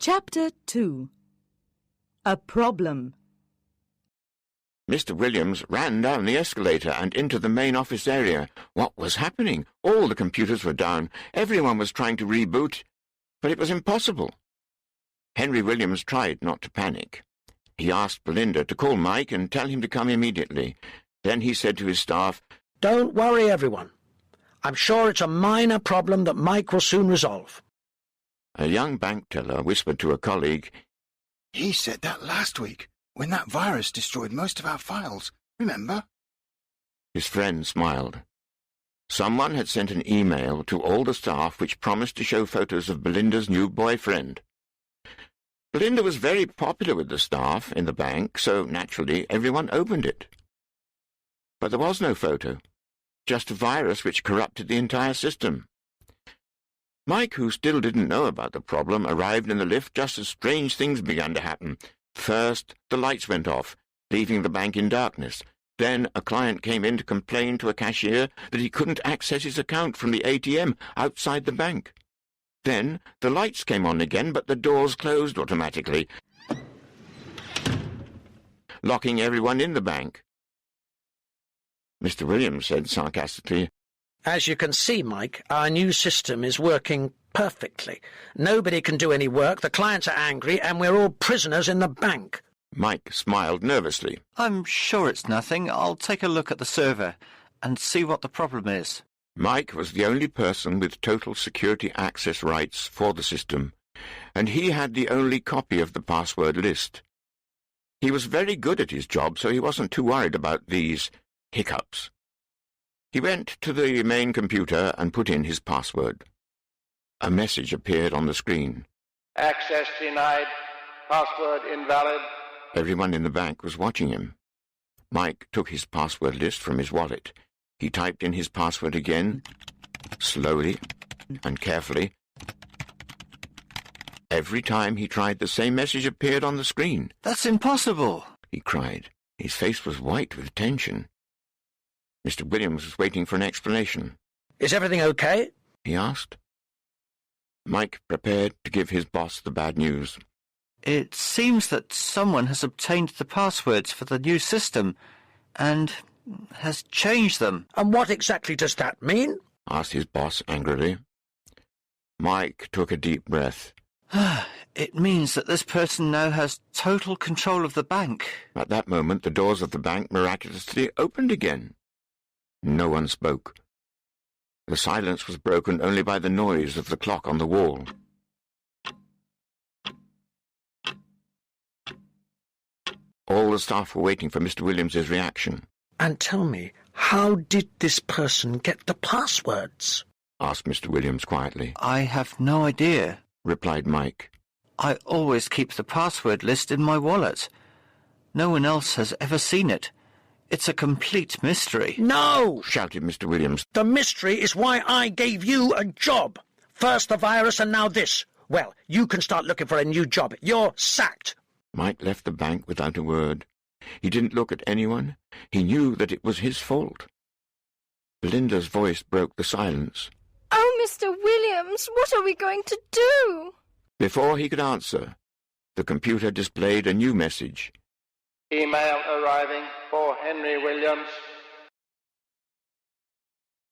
Chapter 2. A Problem. Mr. Williams ran down the escalator and into the main office area. What was happening? All the computers were down. Everyone was trying to reboot, but it was impossible. Henry Williams tried not to panic. He asked Belinda to call Mike and tell him to come immediately. Then he said to his staff, "Don't worry, everyone. I'm sure it's a minor problem that Mike will soon resolve." A young bank teller whispered to a colleague, "He said that last week, when that virus destroyed most of our files. Remember?" His friend smiled. Someone had sent an email to all the staff which promised to show photos of Belinda's new boyfriend. Belinda was very popular with the staff in the bank, so naturally everyone opened it. But there was no photo, just a virus which corrupted the entire system. Mike, who still didn't know about the problem, arrived in the lift just as strange things began to happen. First, the lights went off, leaving the bank in darkness. Then a client came in to complain to a cashier that he couldn't access his account from the ATM outside the bank. Then the lights came on again, but the doors closed automatically, locking everyone in the bank. Mr. Williams said sarcastically, "As you can see, Mike, our new system is working perfectly. Nobody can do any work, the clients are angry, and we're all prisoners in the bank." Mike smiled nervously. "I'm sure it's nothing. I'll take a look at the server and see what the problem is." Mike was the only person with total security access rights for the system, and he had the only copy of the password list. He was very good at his job, so he wasn't too worried about these hiccups. He went to the main computer and put in his password. A message appeared on the screen. "Access denied. Password invalid." Everyone in the bank was watching him. Mike took his password list from his wallet. He typed in his password again, slowly and carefully. Every time he tried, the same message appeared on the screen. "That's impossible!" he cried. His face was white with tension. Mr. Williams was waiting for an explanation. "Is everything okay?" he asked. Mike prepared to give his boss the bad news. "It seems that someone has obtained the passwords for the new system and has changed them." "And what exactly does that mean?" asked his boss angrily. Mike took a deep breath. "It means that this person now has total control of the bank." At that moment, the doors of the bank miraculously opened again. No one spoke. The silence was broken only by the noise of the clock on the wall. All the staff were waiting for Mr. Williams's reaction. "And tell me, how did this person get the passwords?" asked Mr. Williams quietly. "I have no idea," replied Mike. "I always keep the password list in my wallet. No one else has ever seen it. It's a complete mystery." "No!" shouted Mr. Williams. "The mystery is why I gave you a job. First the virus and now this. Well, you can start looking for a new job. You're sacked." Mike left the bank without a word. He didn't look at anyone. He knew that it was his fault. Belinda's voice broke the silence. "Oh, Mr. Williams, what are we going to do?" Before he could answer, the computer displayed a new message. "Email arriving for Henry Williams."